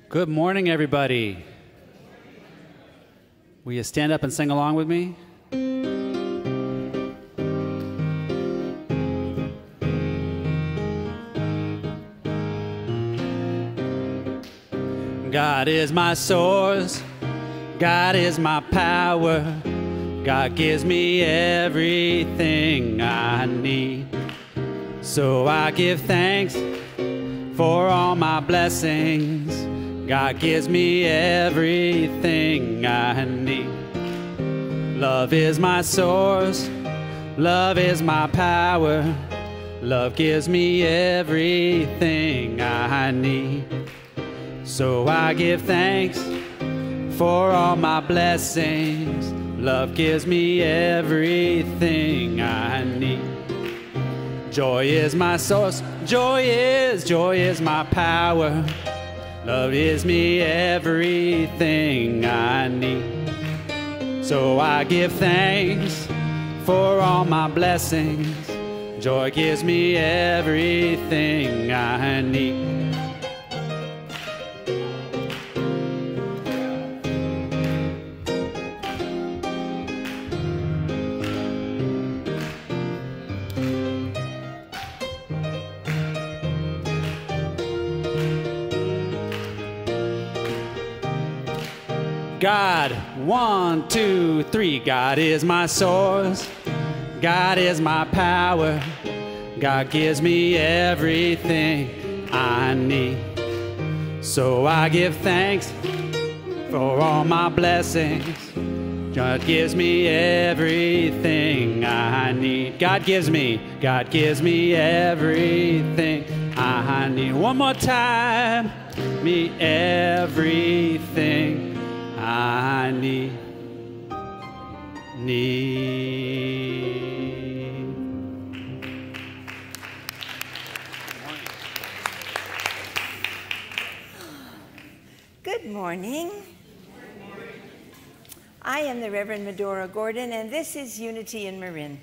Good morning, everybody. Will you stand up and sing along with me? God is my source, God is my power, God gives me everything I need. So I give thanks for all my blessings. God gives me everything I need. Love is my source, love is my power, love gives me everything I need. So I give thanks for all my blessings. Love gives me everything I need. Joy is my source, joy is my power. Love gives me everything I need. So I give thanks for all my blessings. Joy gives me everything I need. God, 1, 2, 3. God is my source, God is my power, God gives me everything I need. So I give thanks for all my blessings. God gives me everything I need. God gives me everything I need. One more time, me everything I need. Good morning. I am the Rev Medora Gordon, and this is Unity in Marin.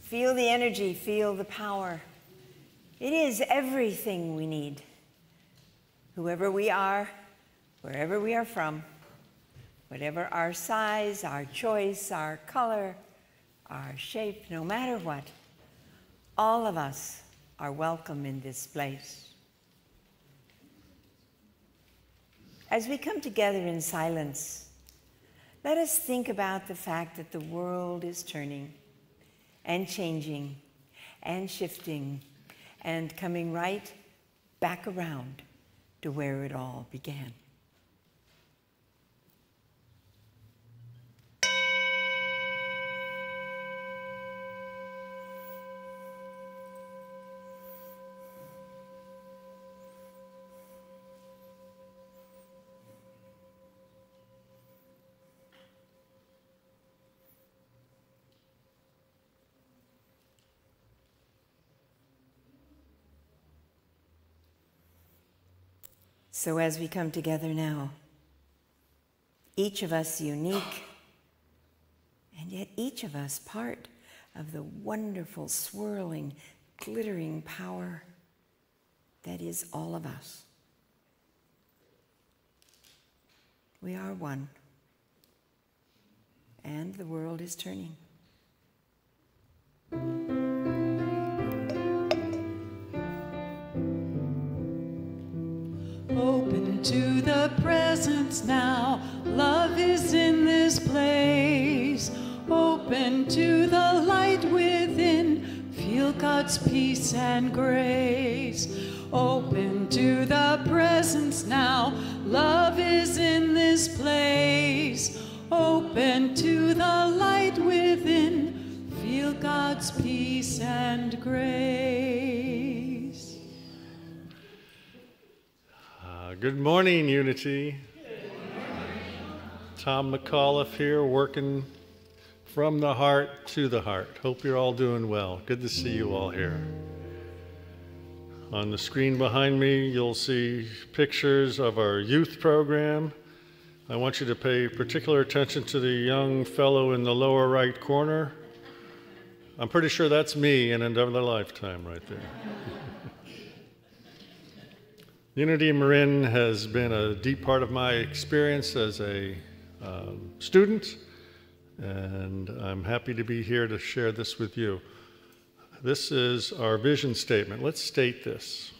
Feel the energy, feel the power. It is everything we need. Whoever we are, wherever we are from, whatever our size, our choice, our color, our shape, no matter what, all of us are welcome in this place. As we come together in silence, let us think about the fact that the world is turning and changing and shifting and coming right back around to where it all began. So as we come together now, each of us unique, and yet each of us part of the wonderful, swirling, glittering power that is all of us. We are one, and the world is turning. Open to the presence now. Love is in this place. Open to the light within. Feel God's peace and grace. Open to the presence now. Love is in this place. Open to the light within. Feel God's peace and grace. Good morning, Unity. Good morning. Tom McAuliffe here, working from the heart to the heart. Hope you're all doing well. Good to see you all here. On the screen behind me, you'll see pictures of our youth program. I want you to pay particular attention to the young fellow in the lower right corner. I'm pretty sure that's me in another lifetime right there. Unity Marin has been a deep part of my experience as a student, and I'm happy to be here to share this with you. This is our vision statement. Let's state this.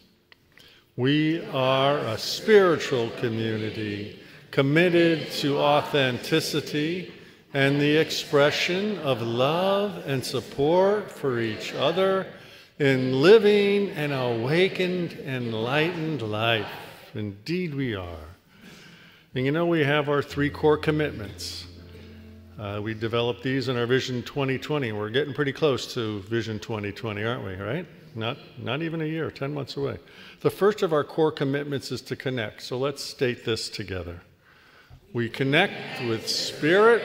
We are a spiritual community committed to authenticity and the expression of love and support for each other in living an awakened, enlightened life. Indeed we are. And you know, we have our 3 core commitments. We developed these in our Vision 2020. We're getting pretty close to Vision 2020, aren't we, right? Not even a year, 10 months away. The first of our core commitments is to connect. So let's state this together. We connect with spirit,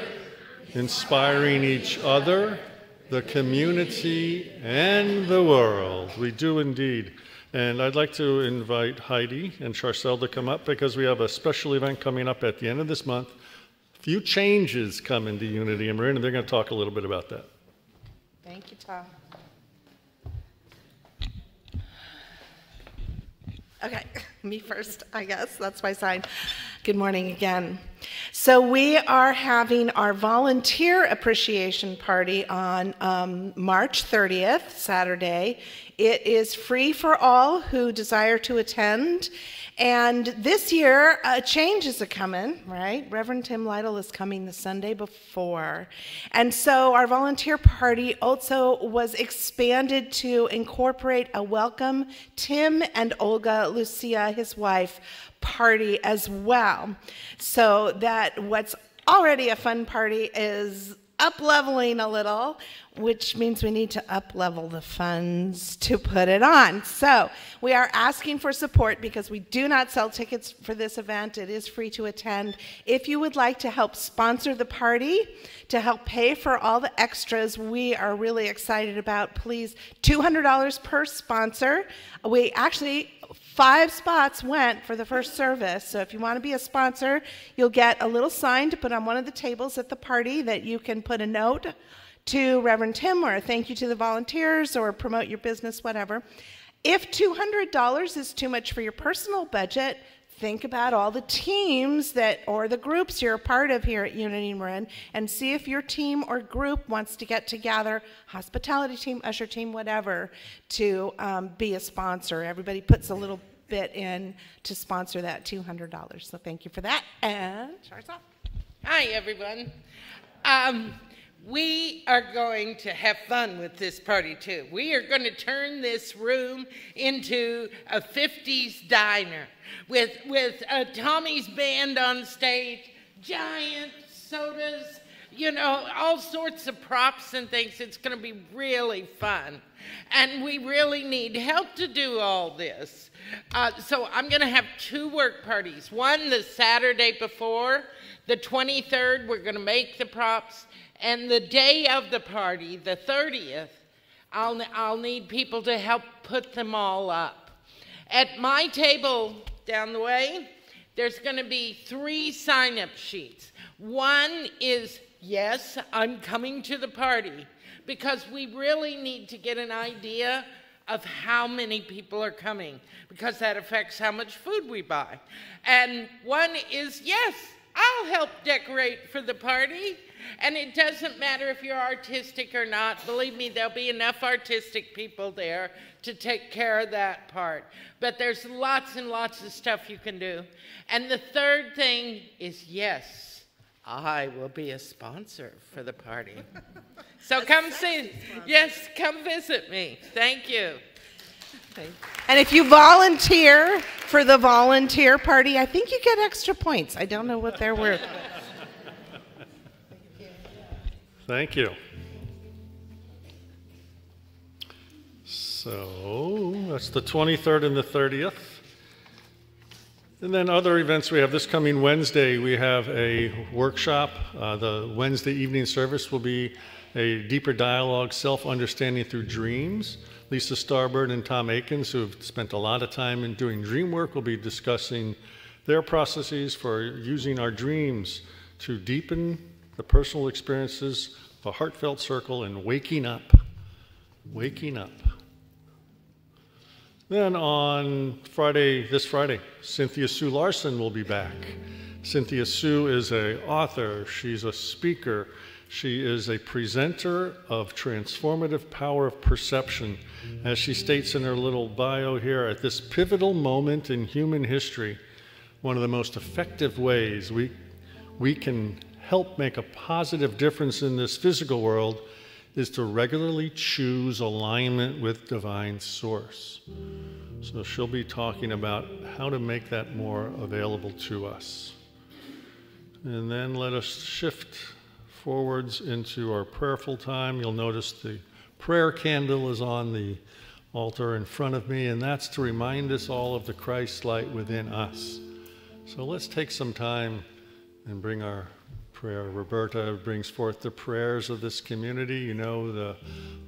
inspiring each other, the community, and the world. We do indeed. And I'd like to invite Heidi and Charcel to come up because we have a special event coming up at the end of this month. A few changes coming to Unity and Marin, and they're going to talk a little bit about that. Thank you, Tom. Okay, me first, I guess. That's my sign. Good morning again. So we are having our volunteer appreciation party on March 30th, Saturday. It is free for all who desire to attend. And this year, changes are coming, right? Reverend Tim Lytle is coming the Sunday before. And so our volunteer party also was expanded to incorporate a welcome Tim and Olga Lucia, his wife, party as well. So that what's already a fun party is up-leveling a little, which means we need to up-level the funds to put it on. So we are asking for support because we do not sell tickets for this event. It is free to attend. If you would like to help sponsor the party, to help pay for all the extras we are really excited about, please, $200 per sponsor. We actually 5 spots went for the first service, so if you want to be a sponsor, you'll get a little sign to put on one of the tables at the party that you can put a note to Reverend Tim or a thank you to the volunteers or promote your business, whatever. If $200 is too much for your personal budget, think about all the teams that or the groups you're a part of here at Unity Marin and see if your team or group wants to get together, hospitality team, usher team, whatever, to be a sponsor. Everybody puts a little bit in to sponsor that $200. So thank you for that. And Charcel. Hi, everyone. We are going to have fun with this party, too. We are going to turn this room into a 50s diner with Tommy's band on stage, giant sodas, you know, all sorts of props and things. It's going to be really fun. And we really need help to do all this. So I'm going to have 2 work parties. One the Saturday before, the 23rd, we're going to make the props. And the day of the party, the 30th, I'll need people to help put them all up. At my table down the way, there's going to be 3 sign-up sheets. One is, yes, I'm coming to the party, because we really need to get an idea of how many people are coming, because that affects how much food we buy. And one is, yes, I'll help decorate for the party. And it doesn't matter if you're artistic or not. Believe me, there'll be enough artistic people there to take care of that part. But there's lots and lots of stuff you can do. And the third thing is, yes, I will be a sponsor for the party. So come see, yes, come visit me. Thank you. And if you volunteer for the volunteer party, I think you get extra points. I don't know what they're worth. Thank you. So that's the 23rd and the 30th. And then other events we have this coming Wednesday, we have a workshop. The Wednesday evening service will be a deeper dialogue, self-understanding through dreams. Lisa Starbird and Tom Akins, who have spent a lot of time in doing dream work, will be discussing their processes for using our dreams to deepen the personal experiences, the heartfelt circle, and waking up. Waking up. Then on Friday, this Friday, Cynthia Sue Larson will be back. Cynthia Sue is an author, she's a speaker, she is a presenter of transformative power of perception. As she states in her little bio here, at this pivotal moment in human history, one of the most effective ways we can help make a positive difference in this physical world is to regularly choose alignment with divine source. So she'll be talking about how to make that more available to us. And then let us shift forwards into our prayerful time. You'll notice the prayer candle is on the altar in front of me, and that's to remind us all of the Christ light within us. So let's take some time and bring our prayer. Roberta brings forth the prayers of this community. You know the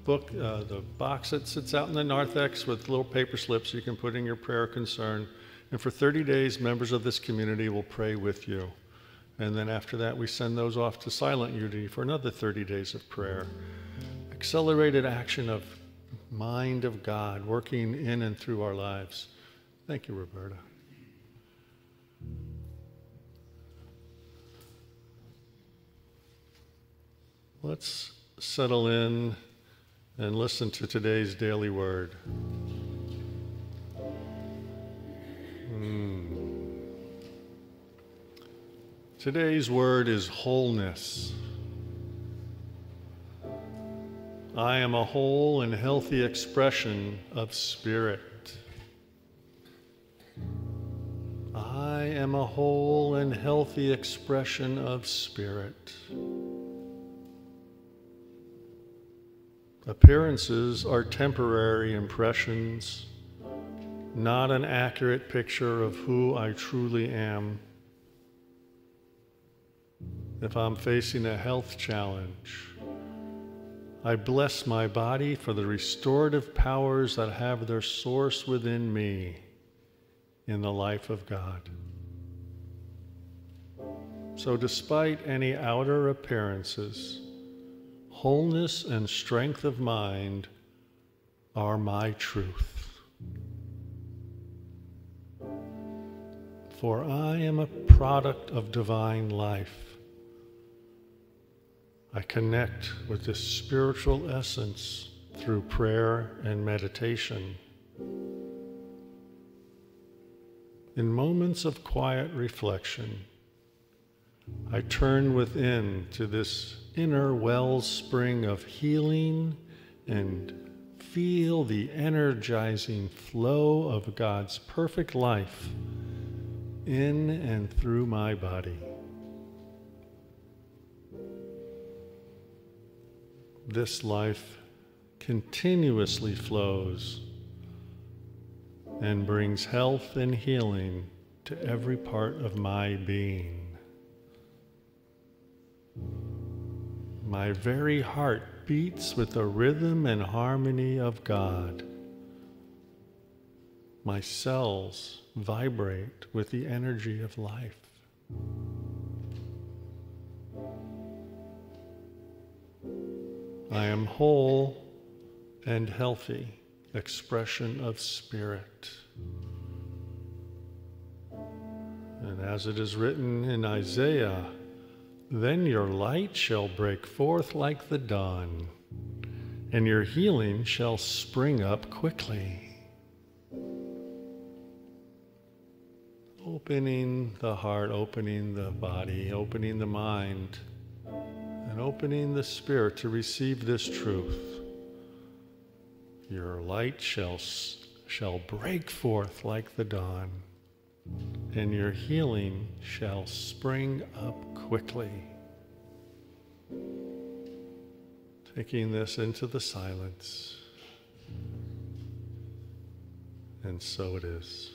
book, the box that sits out in the narthex with little paper slips you can put in your prayer concern. And for 30 days, members of this community will pray with you. And then after that, we send those off to Silent Unity for another 30 days of prayer. Accelerated action of mind of God working in and through our lives. Thank you, Roberta. Let's settle in and listen to today's daily word. Today's word is wholeness. I am a whole and healthy expression of spirit. I am a whole and healthy expression of spirit. Appearances are temporary impressions, not an accurate picture of who I truly am. If I'm facing a health challenge, I bless my body for the restorative powers that have their source within me in the life of God. So despite any outer appearances, wholeness and strength of mind are my truth. For I am a product of divine life. I connect with this spiritual essence through prayer and meditation. In moments of quiet reflection, I turn within to this inner wellspring of healing and feel the energizing flow of God's perfect life in and through my body. This life continuously flows and brings health and healing to every part of my being. My very heart beats with the rhythm and harmony of God. My cells vibrate with the energy of life. I am whole and healthy expression of spirit. And as it is written in Isaiah, then your light shall break forth like the dawn, and your healing shall spring up quickly. Opening the heart, opening the body, opening the mind, and opening the spirit to receive this truth. Your light shall break forth like the dawn, and your healing shall spring up quickly. Taking this into the silence, and so it is.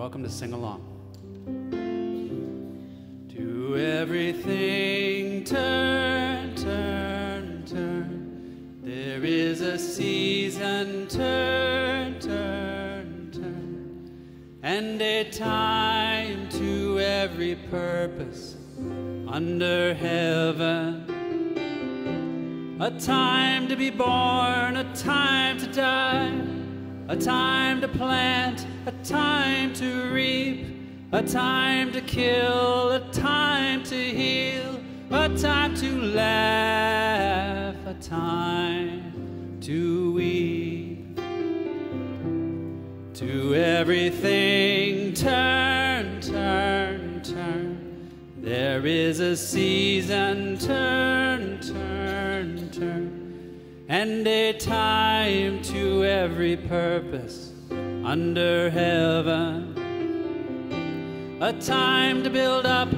Welcome to sing along. To everything turn, turn, turn. There is a season, turn, turn, turn. And a time to every purpose under heaven. A time to be born, a time to die. A time to plant, a time to reap, a time to kill, a time to heal, a time to laugh, a time to weep. To everything turn, turn, turn. There is a season, turn, turn, turn. And a time to every purpose under heaven. A time to build up,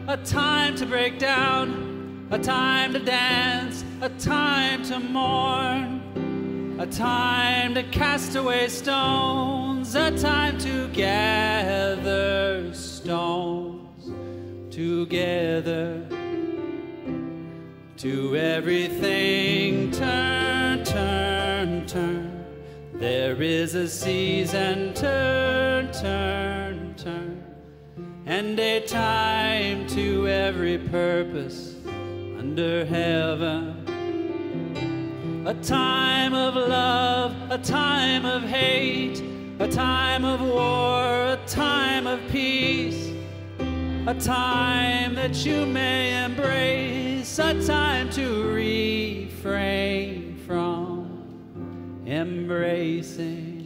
a time to break down, a time to dance, a time to mourn, a time to cast away stones, a time to gather stones together. To everything turn, turn, turn. There is a season, turn, turn, turn. And a time to every purpose under heaven. A time of love, a time of hate, a time of war, a time of peace. A time that you may embrace, a time to refrain from embracing.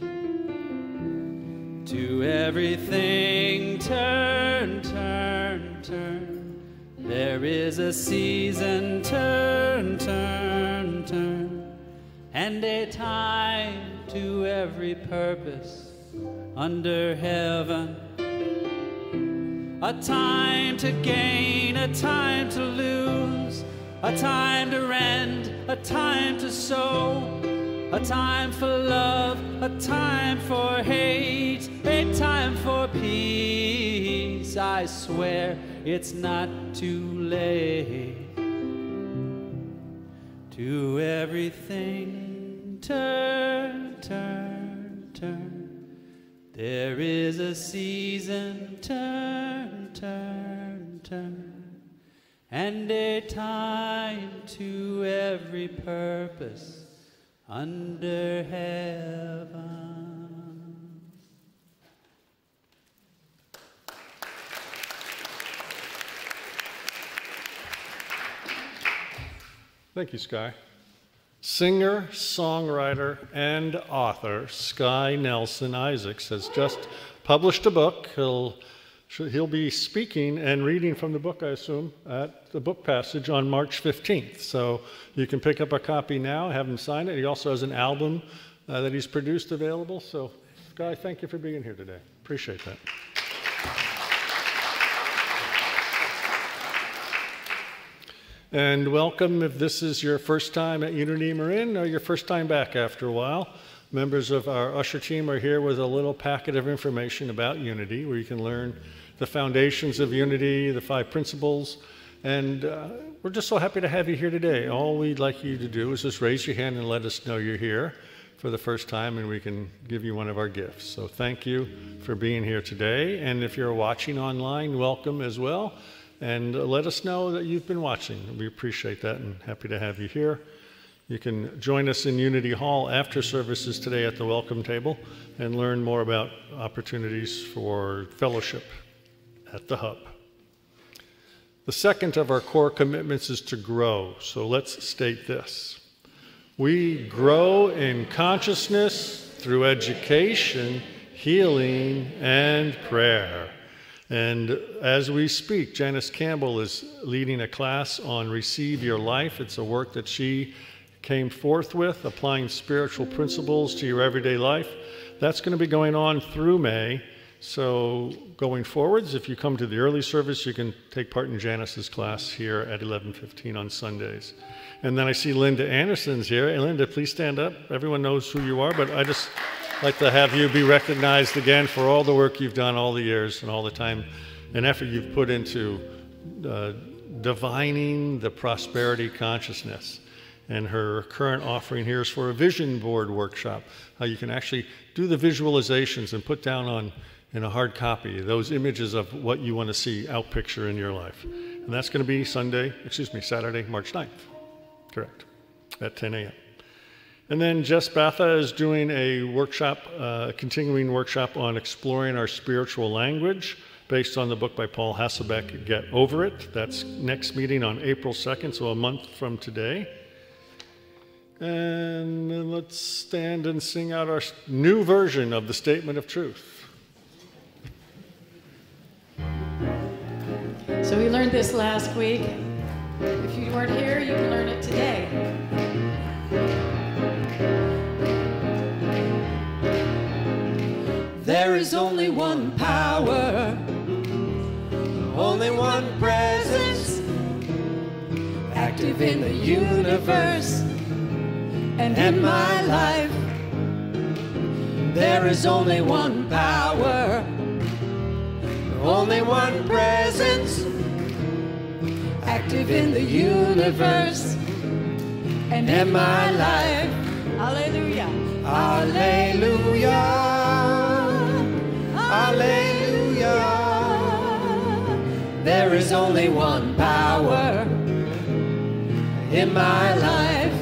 To everything turn, turn, turn. There is a season, turn, turn, turn. And a time to every purpose under heaven. A time to gain, a time to lose, a time to rend, a time to sow, a time for love, a time for hate, a time for peace. I swear it's not too late. To everything turn, turn, turn. There is a season, turn, turn, turn, and a time to every purpose under heaven. Thank you, Sky. Singer, songwriter, and author Sky Nelson Isaacs has just published a book. He'll be speaking and reading from the book, I assume, at the book passage on March 15th. So you can pick up a copy now, have him sign it. He also has an album that he's produced available. So, Sky, thank you for being here today. Appreciate that. And welcome if this is your first time at Unity Marin or your first time back after a while. Members of our usher team are here with a little packet of information about Unity where you can learn the foundations of Unity, the 5 principles, and we're just so happy to have you here today. All we'd like you to do is just raise your hand and let us know you're here. for the first time, and we can give you one of our gifts. So thank you for being here today. And if you're watching online, welcome as well. And let us know that you've been watching. We appreciate that and happy to have you here. You can join us in Unity Hall after services today at the welcome table and learn more about opportunities for fellowship at the Hub. The second of our core commitments is to grow. So let's state this. We grow in consciousness through education, healing, and prayer. And as we speak, Janice Campbell is leading a class on Receive Your Life. It's a work that she came forth with, applying spiritual principles to your everyday life. That's going to be going on through May. So going forwards, if you come to the early service, you can take part in Janice's class here at 11:15 on Sundays. And then I see Linda Anderson's here. Hey, Linda, please stand up. Everyone knows who you are, but I just like to have you be recognized again for all the work you've done all the years and all the time and effort you've put into divining the prosperity consciousness. And her current offering here is for a vision board workshop, how you can actually do the visualizations and put down in a hard copy those images of what you want to see out picture in your life. And that's going to be Saturday, March 9th. Correct, at 10 a.m. And then Jess Batha is doing a workshop, a continuing workshop on exploring our spiritual language based on the book by Paul Hasselbeck, Get Over It. That's next meeting on April 2nd, so a month from today. And then let's stand and sing out our new version of the Statement of Truth. So we learned this last week. If you weren't here, you can learn it today. There is only one power, only one presence, active in the universe and in my life. There is only one power, only one presence, active in the universe and in my life. Hallelujah. Hallelujah. Hallelujah. There is only one power in my life.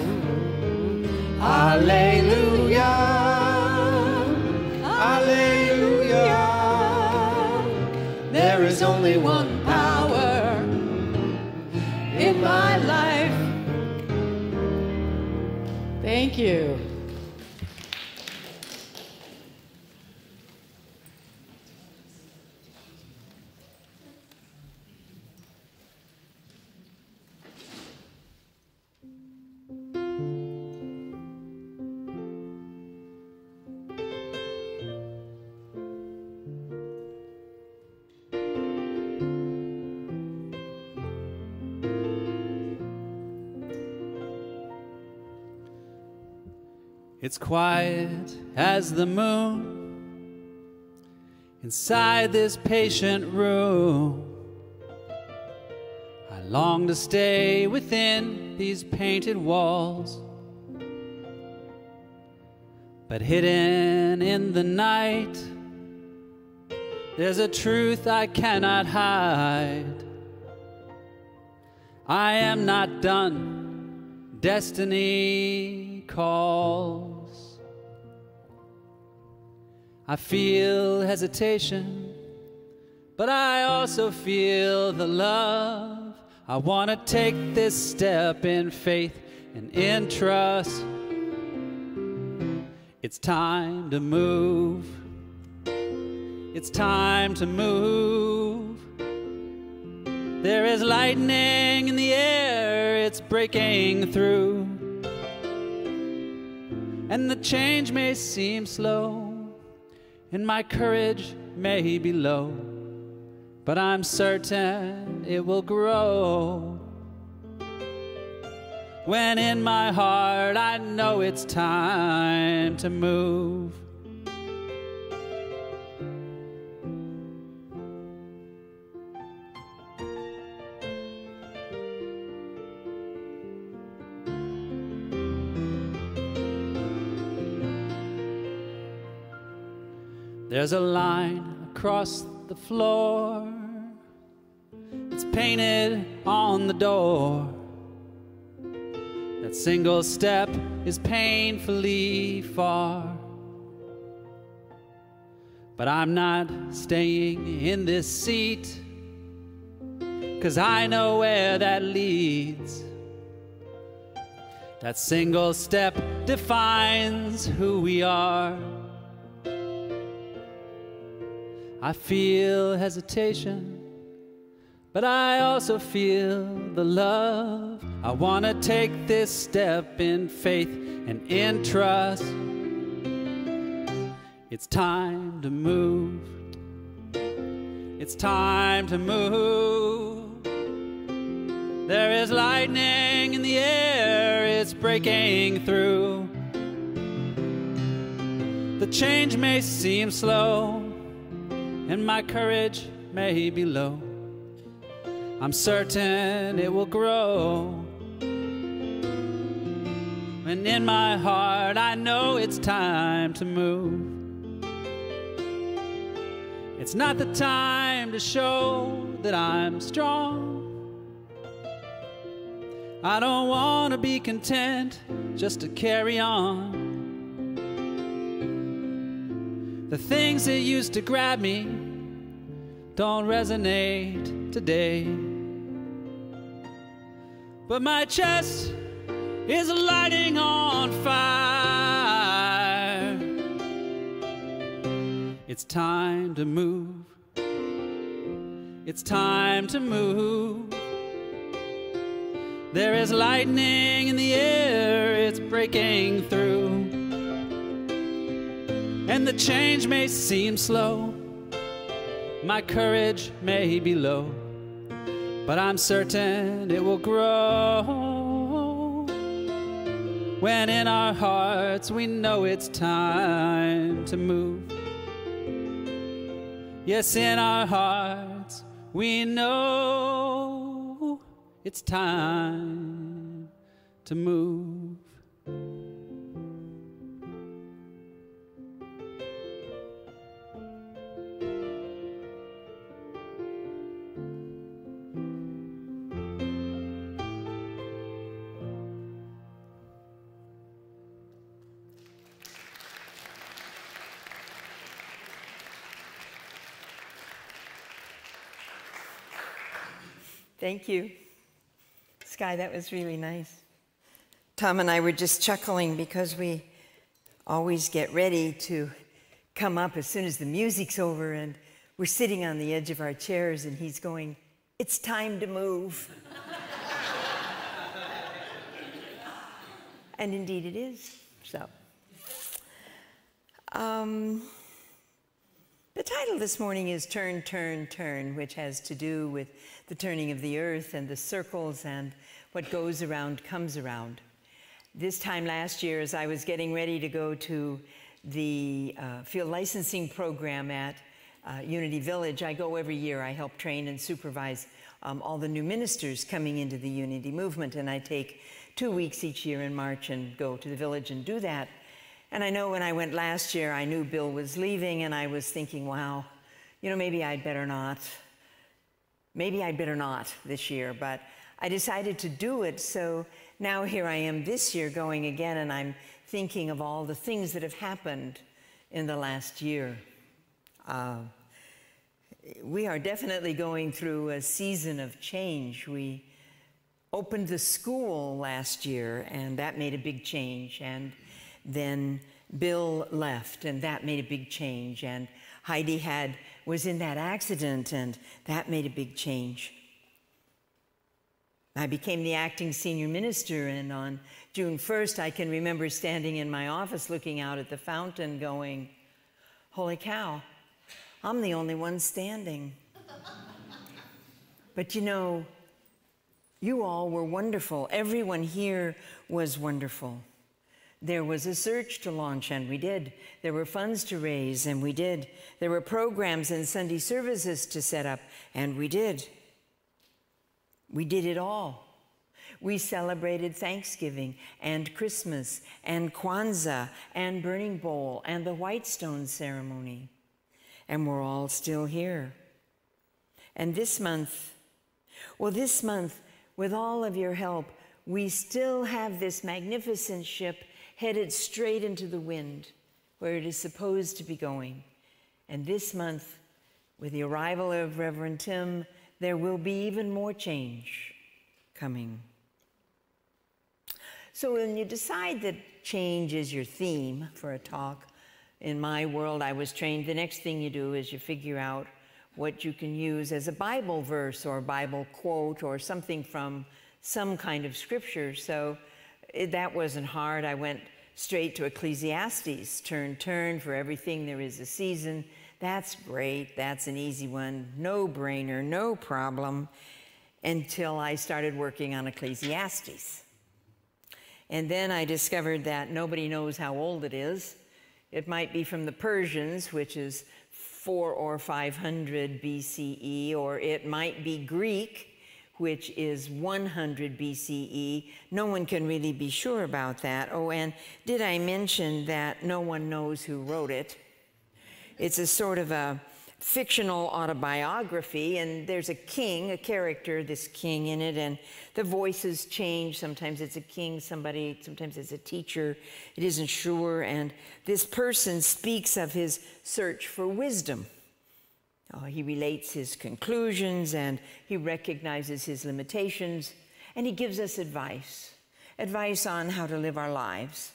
Hallelujah. Hallelujah. There is only one power in my life. Thank you. It's quiet as the moon inside this patient room. I long to stay within these painted walls, but hidden in the night, there's a truth I cannot hide. I am not done, destiny calls. I feel hesitation, but I also feel the love. I want to take this step in faith and in trust. It's time to move. It's time to move. There is lightning in the air, it's breaking through. And the change may seem slow, and my courage may be low, but I'm certain it will grow. When in my heart I know it's time to move. There's a line across the floor. It's painted on the door. That single step is painfully far. But I'm not staying in this seat, 'cause I know where that leads. That single step defines who we are. I feel hesitation, but I also feel the love. I want to take this step in faith and in trust. It's time to move. It's time to move. There is lightning in the air, it's breaking through. The change may seem slow, and my courage may be low. I'm certain it will grow. And in my heart, I know it's time to move. It's not the time to show that I'm strong. I don't want to be content just to carry on. The things that used to grab me don't resonate today. But my chest is lighting on fire. It's time to move. It's time to move. There is lightning in the air, it's breaking through. And the change may seem slow, my courage may be low, but I'm certain it will grow. When in our hearts we know it's time to move. Yes, in our hearts we know it's time to move. Thank you. Sky, that was really nice. Tom and I were just chuckling because we always get ready to come up as soon as the music's over, and we're sitting on the edge of our chairs and he's going, "It's time to move." And indeed it is. So, the title this morning is Turn, Turn, Turn, which has to do with the turning of the earth and the circles and what goes around comes around. This time last year, as I was getting ready to go to the field licensing program at Unity Village, I go every year. I help train and supervise all the new ministers coming into the Unity movement, and I take 2 weeks each year in March and go to the village and do that. And I know when I went last year, I knew Bill was leaving, and I was thinking, wow, you know, maybe I'd better not. Maybe I'd better not this year, but I decided to do it. So now here I am this year going again, and I'm thinking of all the things that have happened in the last year. We are definitely going through a season of change. We opened the school last year, and that made a big change. And then Bill left, and that made a big change. And Heidi was in that accident, and that made a big change. I became the acting senior minister, and on June 1st, I can remember standing in my office looking out at the fountain going, holy cow, I'm the only one standing. But you know, you all were wonderful. Everyone here was wonderful. There was a search to launch, and we did. There were funds to raise, and we did. There were programs and Sunday services to set up, and we did. We did it all. We celebrated Thanksgiving and Christmas and Kwanzaa and Burning Bowl and the White Stone ceremony. and we're all still here. And this month, with all of your help, we still have this magnificent ship headed straight into the wind, where it is supposed to be going. And this month, with the arrival of Reverend Tim, there will be even more change coming. So when you decide that change is your theme for a talk, in my world, I was trained, the next thing you do is you figure out what you can use as a Bible verse or Bible quote or something from some kind of scripture. So that wasn't hard. I went straight to Ecclesiastes. Turn, for everything there is a season. That's great. That's an easy one. No brainer, no problem, until I started working on Ecclesiastes. And then I discovered that nobody knows how old it is. It might be from the Persians, which is 400 or 500 BCE, or it might be Greek, which is 100 BCE. No one can really be sure about that. Oh, and did I mention that no one knows who wrote it? It's a sort of a fictional autobiography, and there's a king, a character, this king in it, and the voices change. Sometimes it's a king, sometimes it's a teacher. It isn't sure, and this person speaks of his search for wisdom. He relates his conclusions, and he recognizes his limitations, and he gives us advice on how to live our lives,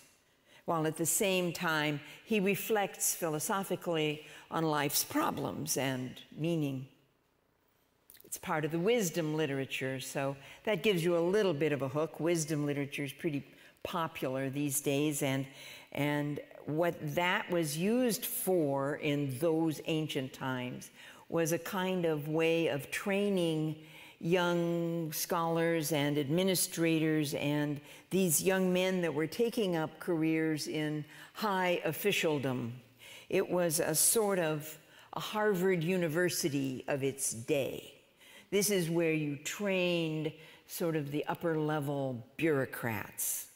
while at the same time he reflects philosophically on life's problems and meaning. It's part of the wisdom literature, so that gives you a little bit of a hook. Wisdom literature is pretty popular these days, and what that was used for in those ancient times was a kind of way of training young scholars and administrators and these young men that were taking up careers in high officialdom. It was a sort of a Harvard University of its day. This is where you trained sort of the upper level bureaucrats.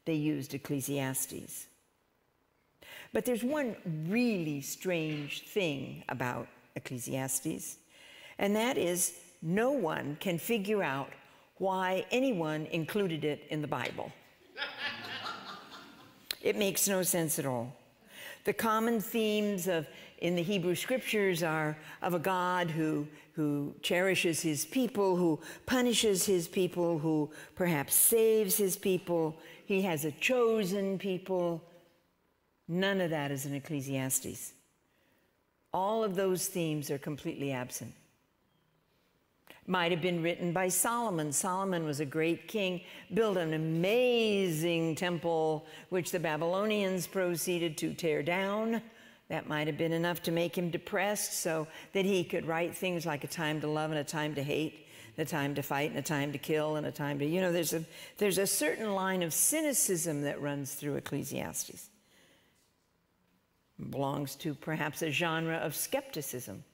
They used Ecclesiastes. But there's one really strange thing about Ecclesiastes, and that is no one can figure out why anyone included it in the Bible. It makes no sense at all. The common themes in the Hebrew scriptures are of a God who cherishes his people, who punishes his people, who perhaps saves his people. He has a chosen people. None of that is in Ecclesiastes. All of those themes are completely absent. Might have been written by Solomon. Solomon was a great king, built an amazing temple, which the Babylonians proceeded to tear down. That might have been enough to make him depressed so that he could write things like a time to love and a time to hate, a time to fight and a time to kill and a time to, there's a certain line of cynicism that runs through Ecclesiastes. It belongs to perhaps a genre of skepticism,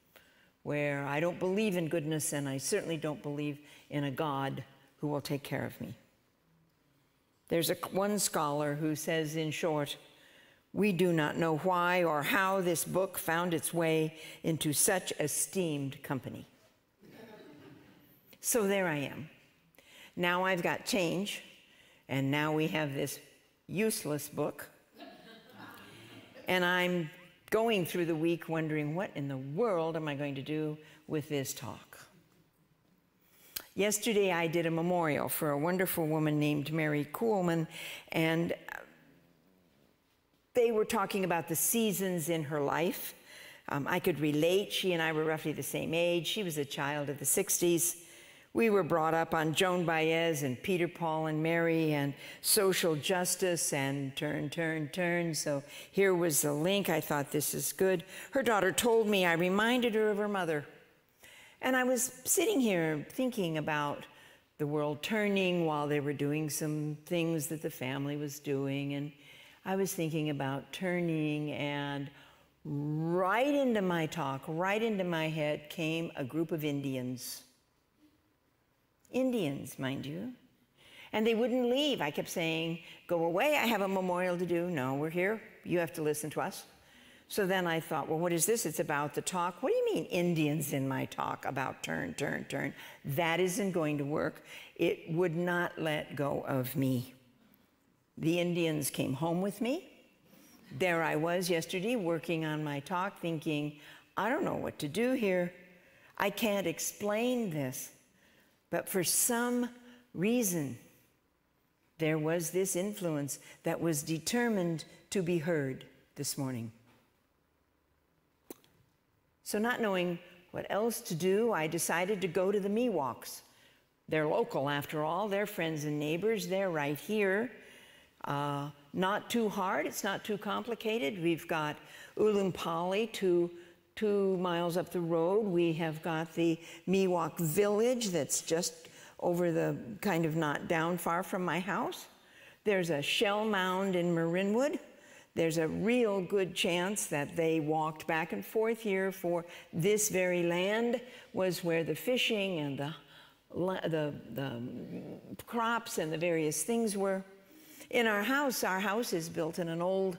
where I don't believe in goodness and I certainly don't believe in a God who will take care of me. There's one scholar who says, in short, we do not know why or how this book found its way into such esteemed company. So there I am. Now I've got change, and now we have this useless book. And I'm going through the week wondering, what in the world am I going to do with this talk? Yesterday I did a memorial for a wonderful woman named Mary Kuhlman, and they were talking about the seasons in her life. I could relate. She and I were roughly the same age. She was a child of the 60s. We were brought up on Joan Baez and Peter, Paul, and Mary and social justice and turn. So here was the link. I thought, this is good. Her daughter told me I reminded her of her mother. And I was sitting here thinking about the world turning while they were doing some things that the family was doing. And I was thinking about turning, and right into my talk, right into my head came a group of Indians. Indians, mind you. And they wouldn't leave. I kept saying, go away, I have a memorial to do. No, we're here. You have to listen to us. So then I thought, well, what is this? It's about the talk. What do you mean Indians in my talk about turn, turn, turn? That isn't going to work. It would not let go of me. The Indians came home with me. There I was yesterday working on my talk thinking, I don't know what to do here. I can't explain this. But for some reason, there was this influence that was determined to be heard this morning. So not knowing what else to do, I decided to go to the Miwoks. They're local after all. They're friends and neighbors. They're right here. Not too hard. It's not too complicated. We've got Ulumpali, two miles up the road. We have got the Miwok village that's just over the kind of not down far from my house. There's a shell mound in Marinwood. There's a real good chance that they walked back and forth here, for this very land was where the fishing and the crops and the various things were. In our house is built in an old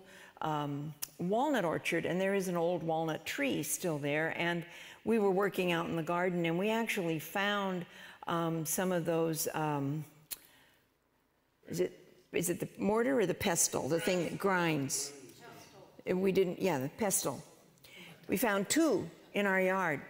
walnut orchard, and there is an old walnut tree still there. And we were working out in the garden, and we actually found some of those, is it the mortar or the pestle, the thing that grinds? We didn't, yeah, the pestle. We found 2 in our yard.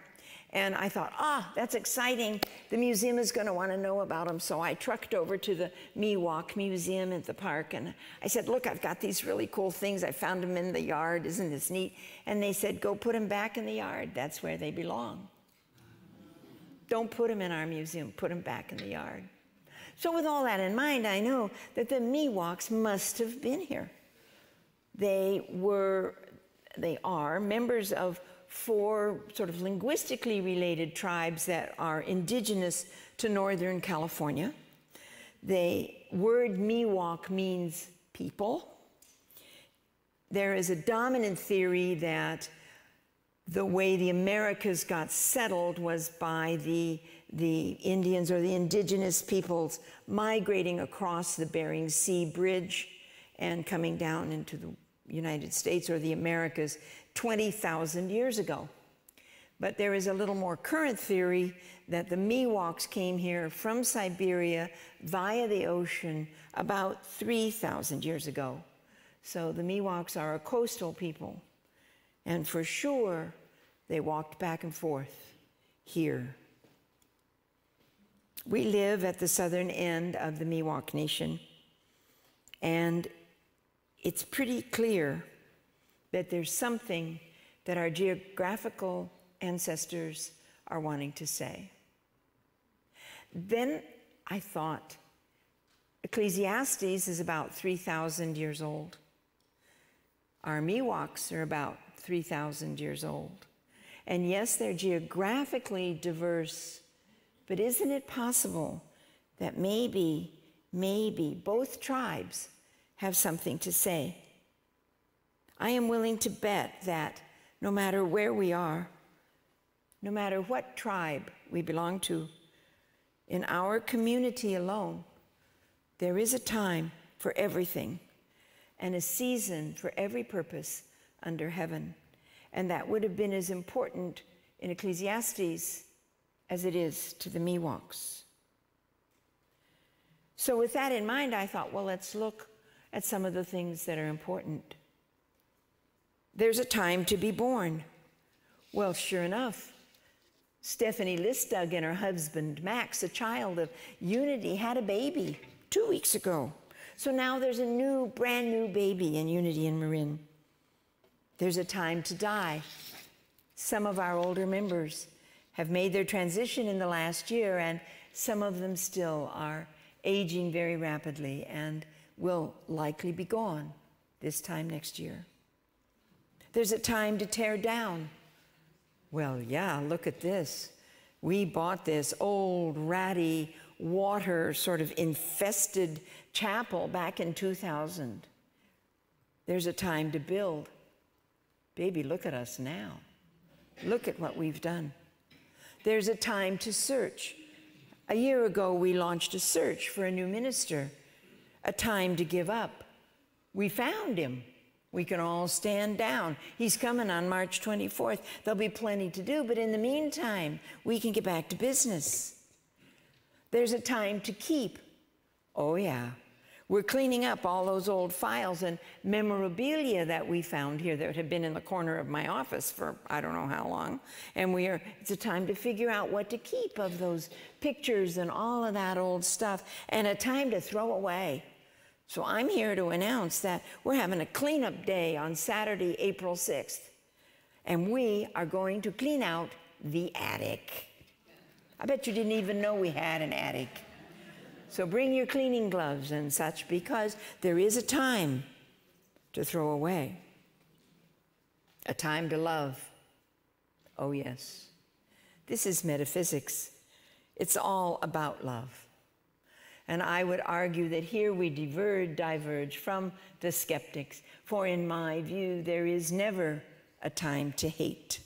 And I thought, that's exciting. The museum is going to want to know about them. So I trucked over to the Miwok Museum at the park. And I said, look, I've got these really cool things. I found them in the yard. Isn't this neat? And they said, go put them back in the yard. That's where they belong. Don't put them in our museum. Put them back in the yard. So with all that in mind, I know that the Miwoks must have been here. They are members of 4 sort of linguistically related tribes that are indigenous to Northern California. The word Miwok means people. There is a dominant theory that the way the Americas got settled was by the Indians or the indigenous peoples migrating across the Bering Sea Bridge and coming down into the United States or the Americas 20,000 years ago. But there is a little more current theory that the Miwoks came here from Siberia via the ocean about 3,000 years ago. So the Miwoks are a coastal people. And for sure, they walked back and forth here. We live at the southern end of the Miwok Nation, and it's pretty clear that there's something that our geographical ancestors are wanting to say. Then I thought, Ecclesiastes is about 3,000 years old. Our Miwoks are about 3,000 years old. And yes, they're geographically diverse, but isn't it possible that maybe both tribes have something to say? I am willing to bet that no matter where we are, no matter what tribe we belong to, in our community alone, there is a time for everything and a season for every purpose under heaven. And that would have been as important in Ecclesiastes as it is to the Miwoks. So with that in mind, I thought, well, let's look at some of the things that are important. There's a time to be born. Well, sure enough, Stephanie Listug and her husband, Max, a child of Unity, had a baby 2 weeks ago. So now there's a brand new baby in Unity in Marin. There's a time to die. Some of our older members have made their transition in the last year, and some of them still are aging very rapidly and will likely be gone this time next year. There's a time to tear down. Well, yeah, look at this. We bought this old, ratty, water sort of infested chapel back in 2000. There's a time to build. Baby, look at us now. Look at what we've done. There's a time to search. A year ago, we launched a search for a new minister. A time to give up. We found him. We can all stand down. He's coming on March 24th. There'll be plenty to do, but in the meantime, we can get back to business. There's a time to keep. Oh, yeah. We're cleaning up all those old files and memorabilia that we found here that had been in the corner of my office for I don't know how long. And it's a time to figure out what to keep of those pictures and all of that old stuff, and a time to throw away. So I'm here to announce that we're having a cleanup day on Saturday, April 6th. And we are going to clean out the attic. I bet you didn't even know we had an attic. So bring your cleaning gloves and such, because there is a time to throw away. A time to love. Oh, yes. This is metaphysics. It's all about love. And I would argue that here we diverge from the skeptics. For in my view, there is never a time to hate.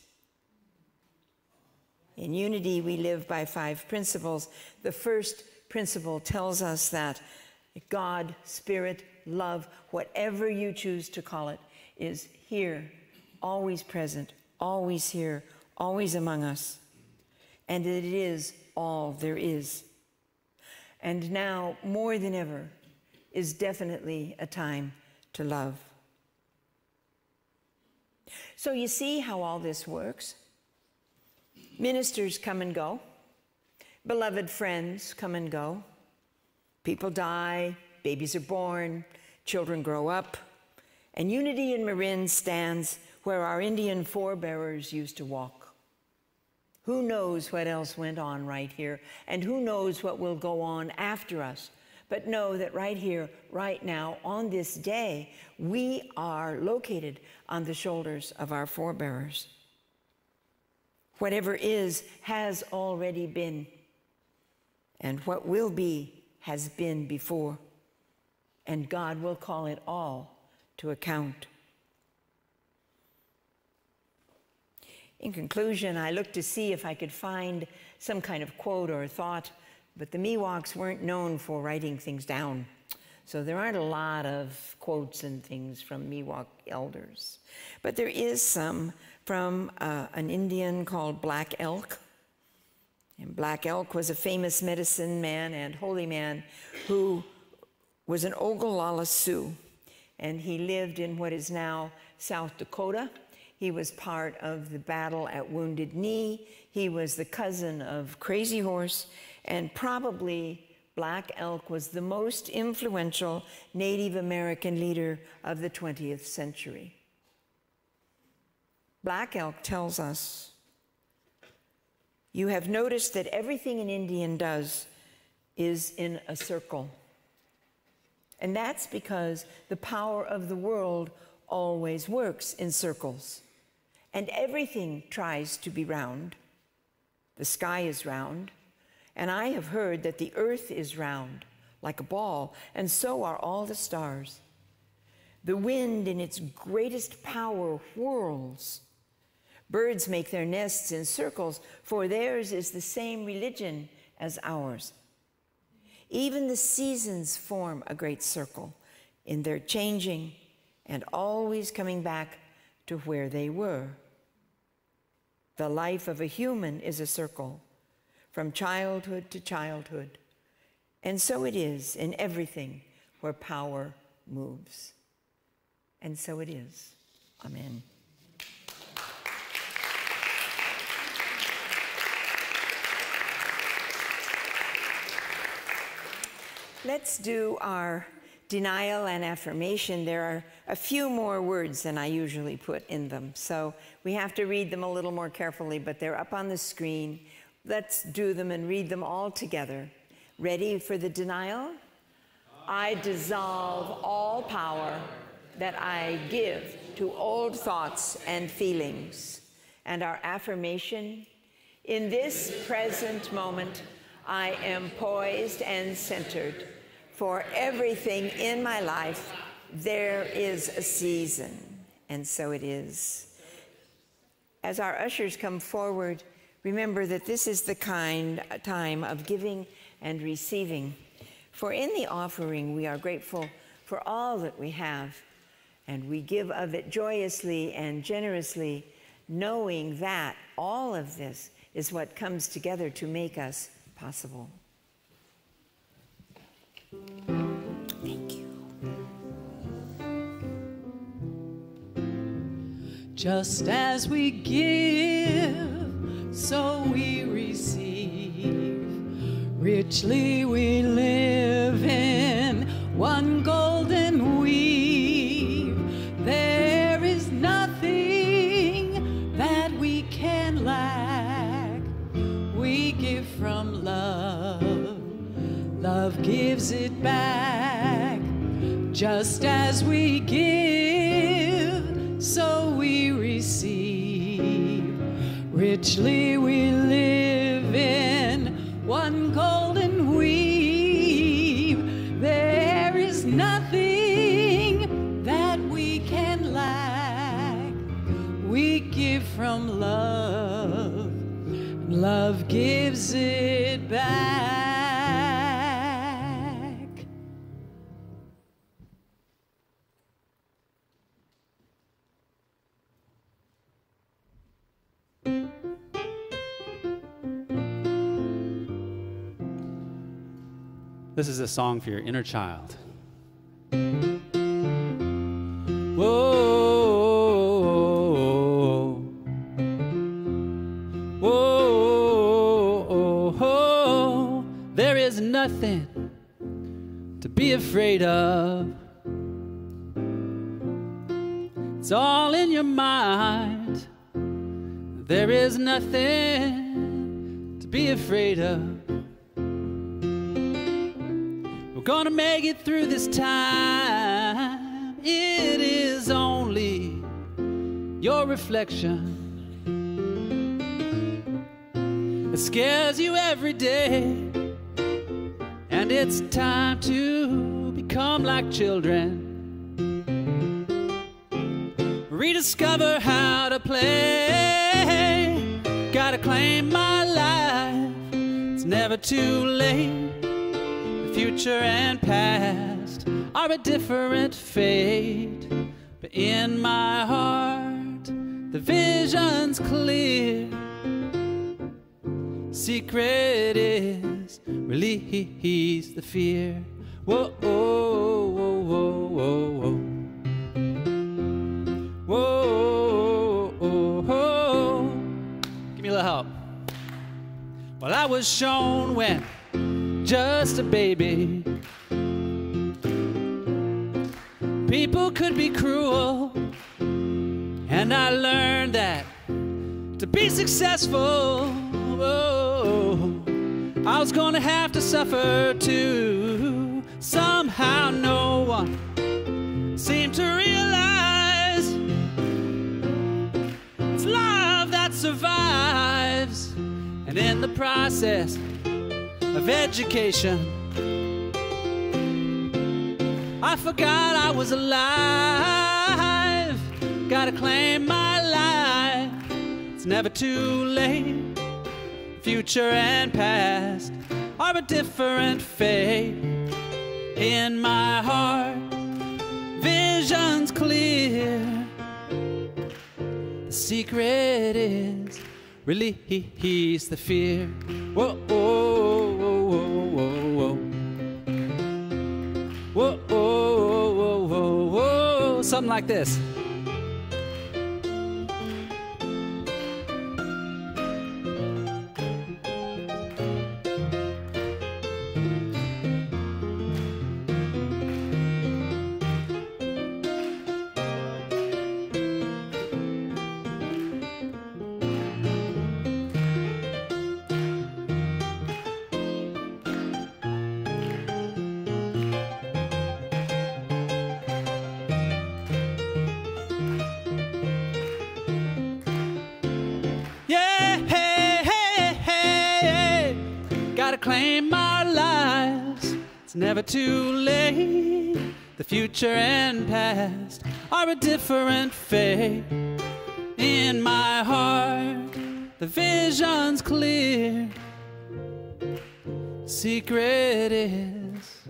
In unity, we live by 5 principles. The first principle tells us that God, Spirit, love, whatever you choose to call it, is here, always present, always here, always among us. And it is all there is. And now, more than ever, is definitely a time to love. So you see how all this works. Ministers come and go. Beloved friends come and go. People die, babies are born, children grow up. And unity in Marin stands where our Indian forebears used to walk. Who knows what else went on right here, and who knows what will go on after us. But know that right here, right now, on this day, we are located on the shoulders of our forebears. Whatever is has already been, and what will be has been before, and God will call it all to account. In conclusion, I looked to see if I could find some kind of quote or thought, but the Miwoks weren't known for writing things down. So there aren't a lot of quotes and things from Miwok elders. But there is some from an Indian called Black Elk. And Black Elk was a famous medicine man and holy man who was an Ogallala Sioux. And he lived in what is now South Dakota. He was part of the battle at Wounded Knee. He was the cousin of Crazy Horse, and probably Black Elk was the most influential Native American leader of the 20th century. Black Elk tells us, "You have noticed that everything an Indian does is in a circle. And that's because the power of the world always works in circles. And everything tries to be round. The sky is round, and I have heard that the earth is round, like a ball, and so are all the stars. The wind in its greatest power whirls. Birds make their nests in circles, for theirs is the same religion as ours. Even the seasons form a great circle in their changing and always coming back to where they were. The life of a human is a circle, from childhood to childhood. And so it is in everything where power moves. And so it is. Amen." Let's do our denial and affirmation. There are a few more words than I usually put in them, so we have to read them a little more carefully, but they're up on the screen. Let's do them and read them all together. Ready for the denial? I dissolve all power that I give to old thoughts and feelings. And our affirmation, in this present moment, I am poised and centered. For everything in my life, there is a season, and so it is. As our ushers come forward, remember that this is the time of giving and receiving. For in the offering, we are grateful for all that we have, And we give of it joyously and generously, knowing that all of this is what comes together to make us possible. Thank you. Just as we give, so we receive. Richly we live in one golden weave. There is nothing that we can lack. We give from love, love gives it back. Just as we give, so we receive. Richly we live in one golden weave. There is nothing that we can lack. We give from love, and love gives it back. This is a song for your inner child. Whoa, whoa, there is nothing to be afraid of. It's all in your mind. There is nothing to be afraid of. Gonna make it through this time. It is only your reflection. It scares you every day, and it's time to become like children. Rediscover how to play. Gotta claim my life. It's never too late. Future and past are a different fate, but in my heart the vision's clear. Secret is release the fear. Whoa, whoa, whoa, whoa, whoa, whoa, whoa, whoa. Give me a little help. Well, I was shown when just a baby, people could be cruel, and I learned that to be successful, oh, I was gonna have to suffer too. Somehow no one seemed to realize it's love that survives, and in the process of education, I forgot I was alive. Gotta claim my life. It's never too late. Future and past are a different fate. In my heart, vision's clear. The secret is release the fear. Whoa, whoa, whoa, whoa, whoa, whoa, whoa, whoa, whoa, whoa, something like this. Claim our lives. It's never too late. The future and past are a different fate. In my heart, the vision's clear. Secret is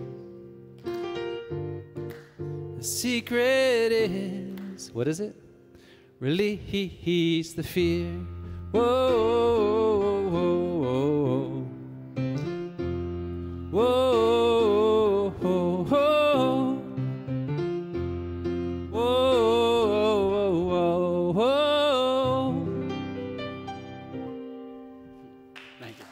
secret is, what is it? Release the fear. Whoa, whoa, whoa, whoa, whoa, whoa, whoa, whoa, whoa. Thank you.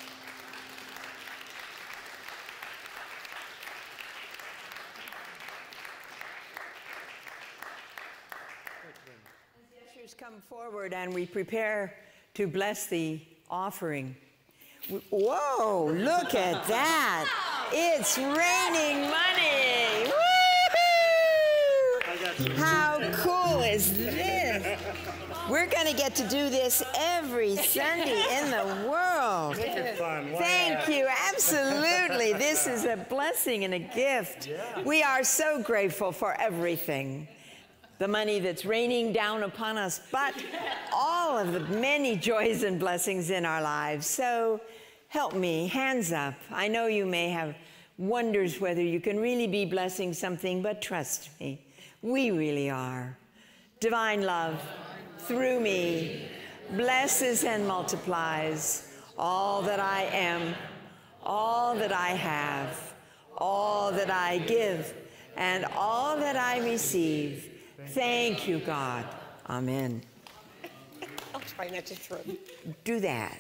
Ushers come forward and we prepare to bless the offering. Whoa, look at that. It's raining money. Woo-hoo! How cool is this? We're going to get to do this every Sunday in the world. Make it fun. Thank you. Absolutely. This is a blessing and a gift. Yeah. We are so grateful for everything. The money that's raining down upon us, but all of the many joys and blessings in our lives. So help me, hands up. I know you may have wonders whether you can really be blessing something, but trust me, we really are. Divine love, through me, blesses and multiplies all that I am, all that I have, all that I give, and all that I receive. Thank you, God. Amen. I'll try not to throw. Do that.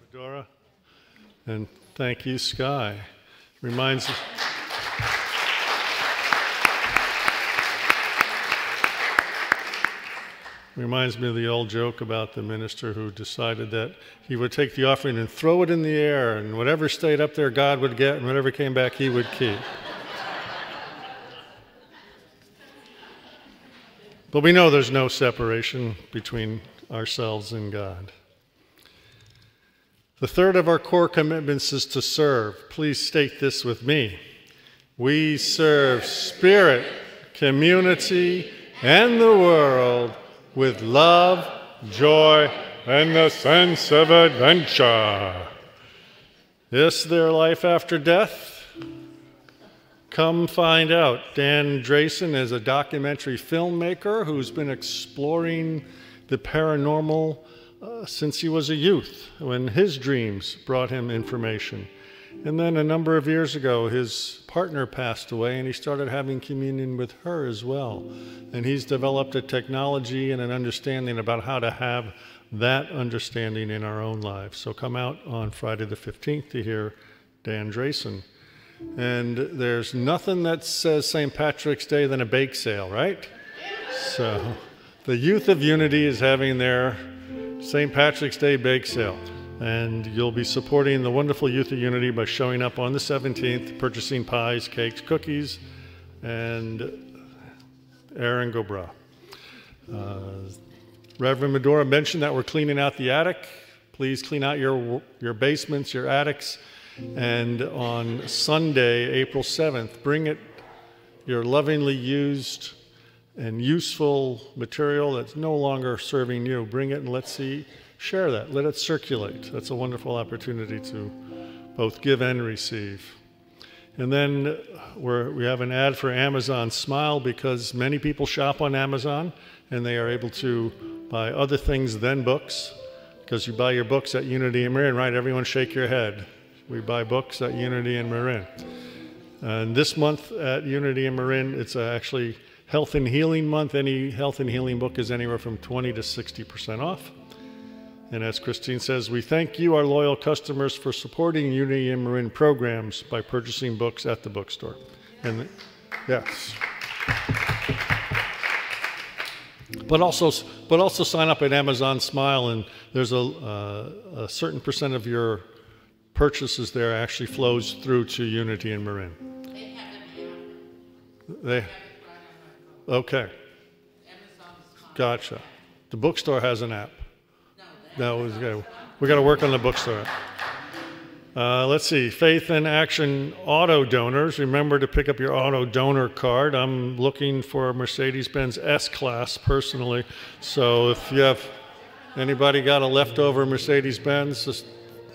Medora, and thank you, Sky. Reminds me of the old joke about the minister who decided that he would take the offering and throw it in the air, and whatever stayed up there God would get, and whatever came back he would keep. But we know there's no separation between ourselves and God. The third of our core commitments is to serve. Please state this with me. We serve spirit, community, and the world with love, joy, and the sense of adventure. Is there life after death? Come find out. Dan Drayson is a documentary filmmaker who's been exploring the paranormal since he was a youth, when his dreams brought him information. And then a number of years ago, his partner passed away, and he started having communion with her as well. And he's developed a technology and an understanding about how to have that understanding in our own lives. So come out on Friday the 15th to hear Dan Drayson. And there's nothing that says St. Patrick's Day than a bake sale, right? So the Youth of Unity is having their St. Patrick's Day bake sale. And you'll be supporting the wonderful Youth of Unity by showing up on the 17th, purchasing pies, cakes, cookies, and Aaron Gobra. Rev Medora mentioned that we're cleaning out the attic. Please clean out your basements, your attics. And on Sunday, April 7th, bring it, your lovingly used and useful material that's no longer serving you. Bring it and let's share that. Let it circulate. That's a wonderful opportunity to both give and receive. And then we have an ad for Amazon Smile, because many people shop on Amazon and they are able to buy other things than books, because you buy your books at Unity and Marin, right? Everyone shake your head. We buy books at Unity and Marin. And this month at Unity and Marin, it's actually Health and Healing Month. Any health and healing book is anywhere from 20 to 60% off. And as Christine says, we thank you, our loyal customers, for supporting Unity and Marin programs by purchasing books at the bookstore. And yes. But also sign up at Amazon Smile, and there's a certain percent of your purchases there actually flows through to Unity and Marin. They have an app. They, okay. Gotcha. The bookstore has an app. No, we got to work on the bookstore. Let's see. Faith in Action auto donors. Remember to pick up your auto donor card. I'm looking for a Mercedes-Benz S-Class personally. So if you have anybody got a leftover Mercedes-Benz, just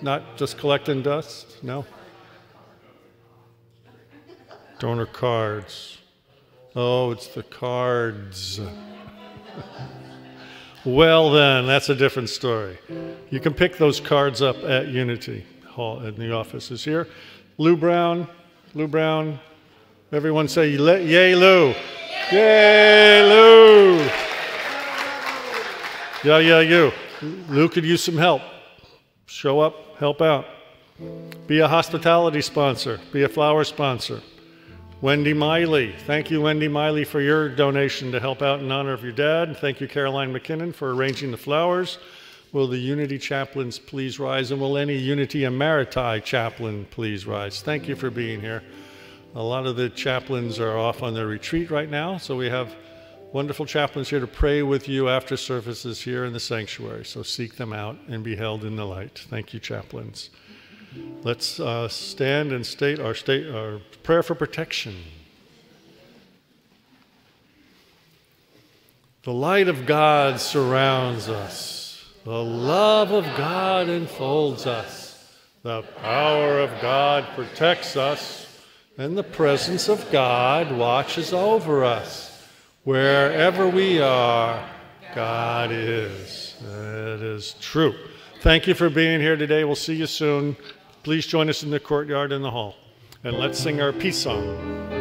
not just collecting dust? No? Donor cards. Oh, it's the cards. Well then, that's a different story. You can pick those cards up at Unity Hall in the offices here. Lou Brown, everyone say yay Lou. Yay Lou. Yeah, you. Lou could use some help. Show up, help out. Be a hospitality sponsor, be a flower sponsor. Wendy Miley, thank you Wendy Miley for your donation to help out in honor of your dad. Thank you Caroline McKinnon for arranging the flowers. Will the Unity chaplains please rise, and will any Unity Emeriti chaplain please rise? Thank you for being here. A lot of the chaplains are off on their retreat right now, so we have wonderful chaplains here to pray with you after services here in the sanctuary. So seek them out and be held in the light. Thank you, chaplains. Let's stand and state our prayer for protection. The light of God surrounds us. The love of God enfolds us. The power of God protects us. And the presence of God watches over us. Wherever we are, God is. It is true. Thank you for being here today. We'll see you soon. Please join us in the courtyard in the hall. And let's sing our peace song.